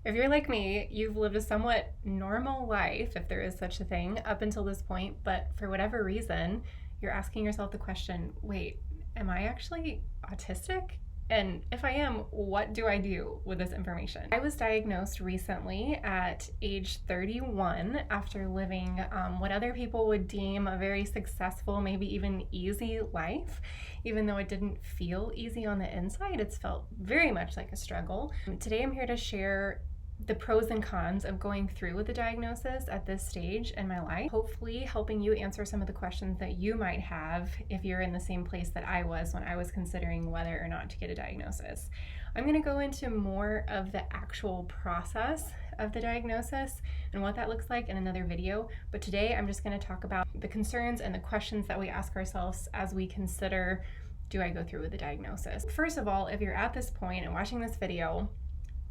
If you're like me, you've lived a somewhat normal life, if there is such a thing, up until this point, but for whatever reason, you're asking yourself the question, wait, am I actually autistic? And if I am, what do I do with this information? I was diagnosed recently at age 31 after living what other people would deem a very successful, maybe even easy life. Even though it didn't feel easy on the inside, it's felt very much like a struggle. Today I'm here to share the pros and cons of going through with the diagnosis at this stage in my life, hopefully helping you answer some of the questions that you might have if you're in the same place that I was when I was considering whether or not to get a diagnosis. I'm going to go into more of the actual process of the diagnosis and what that looks like in another video, but today I'm just going to talk about the concerns and the questions that we ask ourselves as we consider, do I go through with the diagnosis? First of all, if you're at this point and watching this video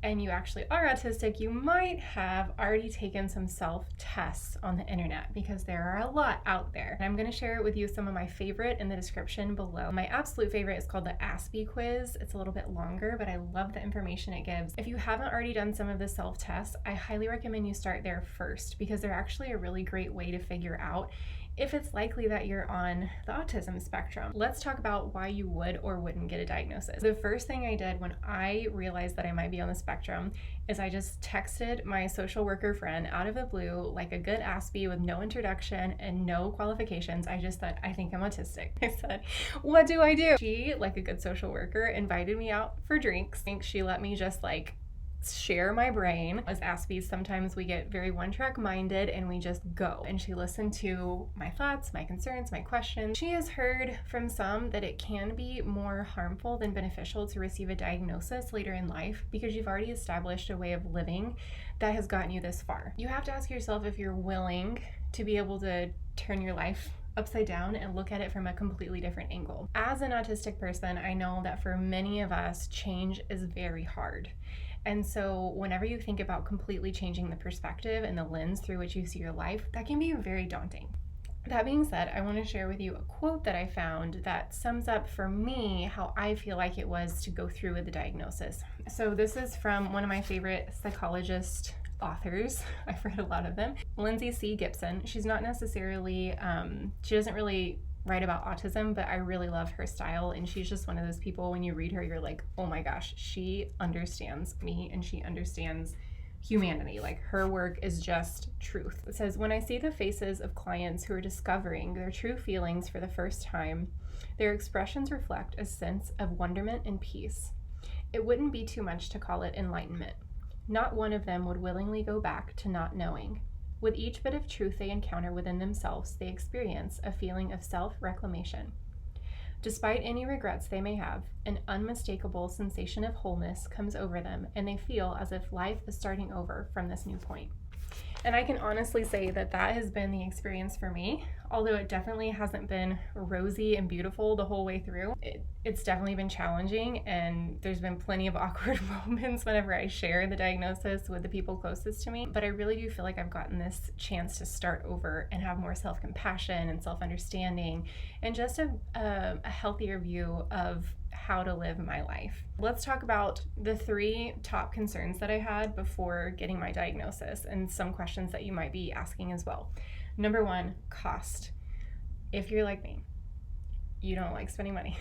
and you actually are autistic, you might have already taken some self-tests on the internet because there are a lot out there. And I'm going to share with you some of my favorite in the description below. My absolute favorite is called the ASPE quiz. It's a little bit longer, but I love the information it gives. If you haven't already done some of the self-tests, I highly recommend you start there first because they're actually a really great way to figure out if it's likely that you're on the autism spectrum. Let's talk about why you would or wouldn't get a diagnosis. The first thing I did when I realized that I might be on the spectrum is I just texted my social worker friend out of the blue, like a good ASPE with no introduction and no qualifications. I just said, I think I'm autistic. I said, what do I do? She, like a good social worker, invited me out for drinks. I think she let me just share my brain. As Aspies, sometimes we get very one-track minded and we just go. And she listened to my thoughts, my concerns, my questions. She has heard from some that it can be more harmful than beneficial to receive a diagnosis later in life because you've already established a way of living that has gotten you this far. You have to ask yourself if you're willing to be able to turn your life upside down and look at it from a completely different angle. As an autistic person, I know that for many of us, change is very hard. And so whenever you think about completely changing the perspective and the lens through which you see your life, that can be very daunting. That being said, I want to share with you a quote that I found that sums up for me how I feel like it was to go through with the diagnosis. So this is from one of my favorite psychologist authors. I've read a lot of them. Lindsay C. Gibson. She's not necessarily, she doesn't really write about autism, but I really love her style, and she's just one of those people when you read her you're like, oh my gosh, she understands me and she understands humanity. Like, her work is just truth. It says, when I see the faces of clients who are discovering their true feelings for the first time, their expressions reflect a sense of wonderment and peace. It wouldn't be too much to call it enlightenment. Not one of them would willingly go back to not knowing. With each bit of truth they encounter within themselves, they experience a feeling of self-reclamation. Despite any regrets they may have, an unmistakable sensation of wholeness comes over them, and they feel as if life is starting over from this new point. And I can honestly say that that has been the experience for me, although it definitely hasn't been rosy and beautiful the whole way through. It's definitely been challenging, and there's been plenty of awkward moments whenever I share the diagnosis with the people closest to me. But I really do feel like I've gotten this chance to start over and have more self-compassion and self-understanding and just a healthier view of how to live my life. Let's talk about the 3 top concerns that I had before getting my diagnosis and some questions that you might be asking as well. Number 1, cost. If you're like me, you don't like spending money.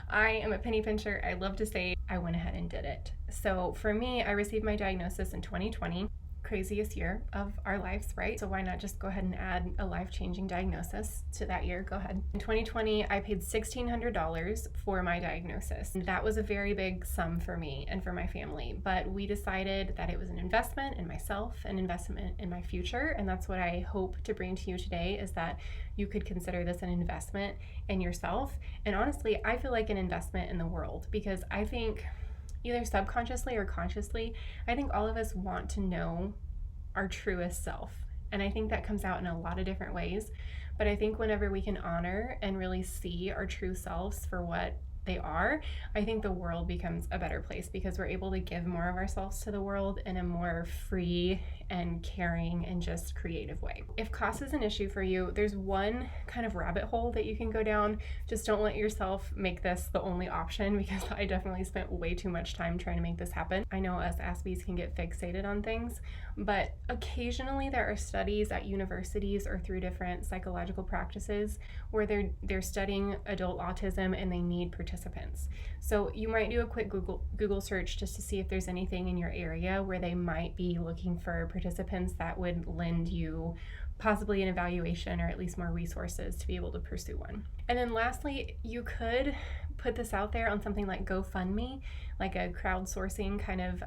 I am a penny pincher. I love to save. I went ahead and did it. So for me, I received my diagnosis in 2020. Craziest year of our lives, right? So why not just go ahead and add a life-changing diagnosis to that year? Go ahead. In 2020, I paid $1,600 for my diagnosis. That was a very big sum for me and for my family, but we decided that it was an investment in myself, an investment in my future, and that's what I hope to bring to you today, is that you could consider this an investment in yourself. And honestly, I feel like an investment in the world, because I think either subconsciously or consciously, I think all of us want to know our truest self. And I think that comes out in a lot of different ways. But I think whenever we can honor and really see our true selves for what they are, I think the world becomes a better place because we're able to give more of ourselves to the world in a more free and caring and just creative way. If cost is an issue for you, there's one kind of rabbit hole that you can go down. Just don't let yourself make this the only option, because I definitely spent way too much time trying to make this happen. I know us Aspies can get fixated on things, but occasionally there are studies at universities or through different psychological practices where they're studying adult autism and they need participants. So you might do a quick Google search just to see if there's anything in your area where they might be looking for participants that would lend you possibly an evaluation or at least more resources to be able to pursue one. And then lastly, you could put this out there on something like GoFundMe, like a crowdsourcing kind of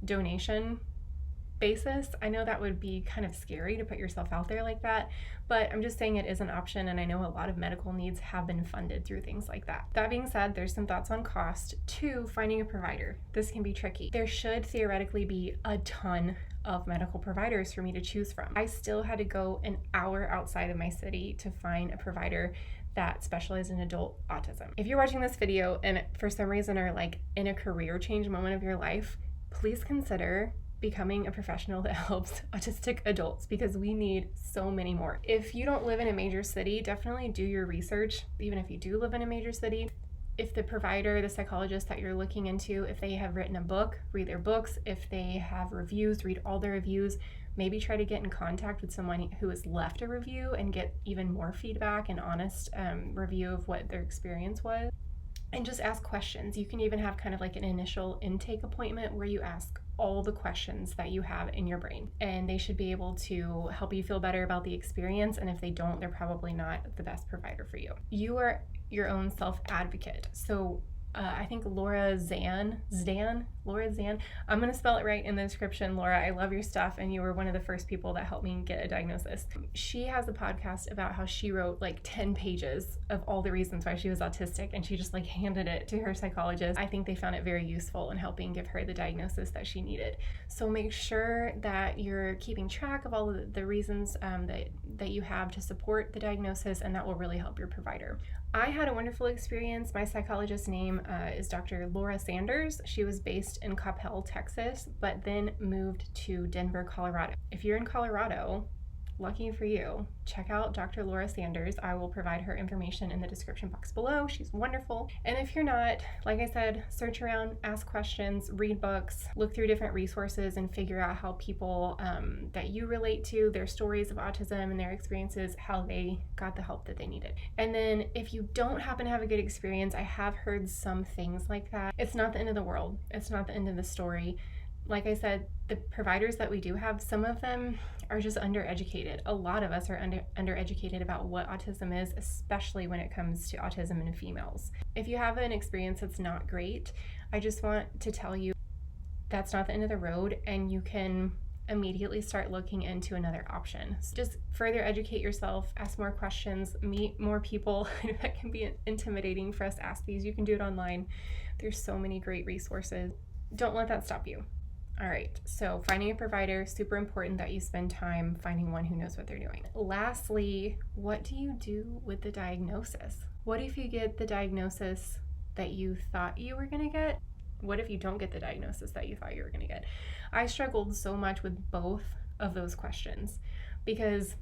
donation basis. I know that would be kind of scary to put yourself out there like that, but I'm just saying it is an option, and I know a lot of medical needs have been funded through things like that. That being said, there's some thoughts on cost. 2, finding a provider. This can be tricky. There should theoretically be a ton of medical providers for me to choose from. I still had to go an hour outside of my city to find a provider that specialize in adult autism. If you're watching this video and for some reason are like in a career change moment of your life, please consider becoming a professional that helps autistic adults, because we need so many more. If you don't live in a major city, definitely do your research. Even if you do live in a major city, if the provider, the psychologist that you're looking into, if they have written a book, read their books. If they have reviews, read all their reviews. Maybe try to get in contact with someone who has left a review and get even more feedback and honest review of what their experience was. And just ask questions. You can even have kind of like an initial intake appointment where you ask all the questions that you have in your brain, and they should be able to help you feel better about the experience. And if they don't, they're probably not the best provider for you. You are your own self-advocate. So I think Laura Zan, I'm going to spell it right in the description. Laura, I love your stuff, and you were one of the first people that helped me get a diagnosis. She has a podcast about how she wrote like 10 pages of all the reasons why she was autistic, and she just like handed it to her psychologist. I think they found it very useful in helping give her the diagnosis that she needed. So make sure that you're keeping track of all of the reasons that you have to support the diagnosis, and that will really help your provider. I had a wonderful experience. My psychologist's name is Dr. Laura Sanders. She was based in Coppell, Texas, but then moved to Denver, Colorado. If you're in Colorado, lucky for you, check out Dr. Laura Sanders. I will provide her information in the description box below. She's wonderful. And if you're not, like I said, search around, ask questions, read books, look through different resources, and figure out how people that you relate to, their stories of autism and their experiences, how they got the help that they needed. And then if you don't happen to have a good experience, I have heard some things like that. It's not the end of the world. It's not the end of the story. Like I said, the providers that we do have, some of them are just undereducated. A lot of us are undereducated about what autism is, especially when it comes to autism in females. If you have an experience that's not great, I just want to tell you that's not the end of the road, and you can immediately start looking into another option. So just further educate yourself, ask more questions, meet more people. That can be intimidating for us Aspies. You can do it online. There's so many great resources. Don't let that stop you. All right, so finding a provider, super important that you spend time finding one who knows what they're doing. Lastly, what do you do with the diagnosis? What if you get the diagnosis that you thought you were gonna get? What if you don't get the diagnosis that you thought you were gonna get? I struggled so much with both of those questions because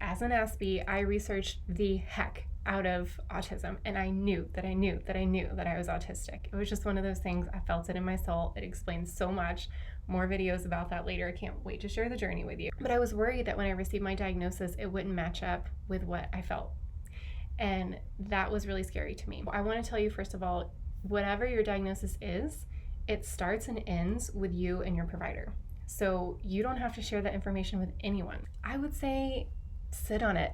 as an Aspie, I researched the heck out of autism, and I knew that I was autistic. It was just one of those things. I felt it in my soul. It explains so much. More videos about that later. I can't wait to share the journey with you. But I was worried that when I received my diagnosis, it wouldn't match up with what I felt. And that was really scary to me. I want to tell you, first of all, whatever your diagnosis is, it starts and ends with you and your provider. So you don't have to share that information with anyone. I would say sit on it.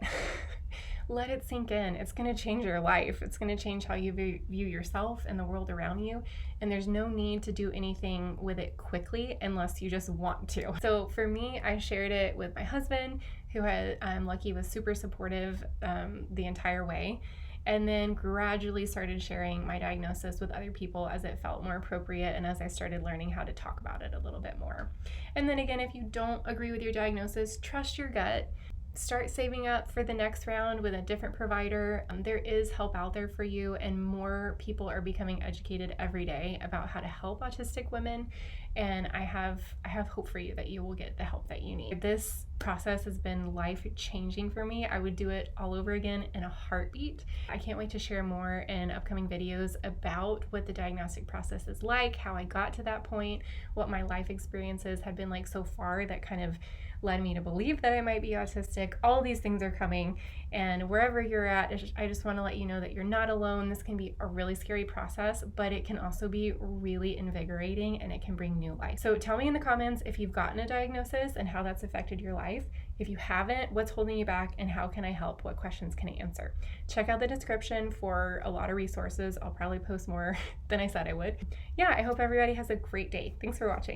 Let it sink in. It's going to change your life. It's going to change how you view yourself and the world around you. And there's no need to do anything with it quickly unless you just want to. So for me, I shared it with my husband, who I'm lucky was super supportive the entire way. And then gradually started sharing my diagnosis with other people as it felt more appropriate and as I started learning how to talk about it a little bit more. And then again, if you don't agree with your diagnosis, trust your gut. start saving up for the next round with a different provider. There is help out there for you, and more people are becoming educated every day about how to help autistic women. And I have hope for you that you will get the help that you need. This process has been life-changing for me. I would do it all over again in a heartbeat. I can't wait to share more in upcoming videos about what the diagnostic process is like, how I got to that point, what my life experiences have been like so far that kind of led me to believe that I might be autistic. All these things are coming, and wherever you're at, I just want to let you know that you're not alone. This can be a really scary process, but it can also be really invigorating, and it can bring new life. So tell me in the comments if you've gotten a diagnosis and how that's affected your life. If you haven't, what's holding you back, and how can I help? What questions can I answer? Check out the description for a lot of resources. I'll probably post more than I said I would. Yeah, I hope everybody has a great day. Thanks for watching.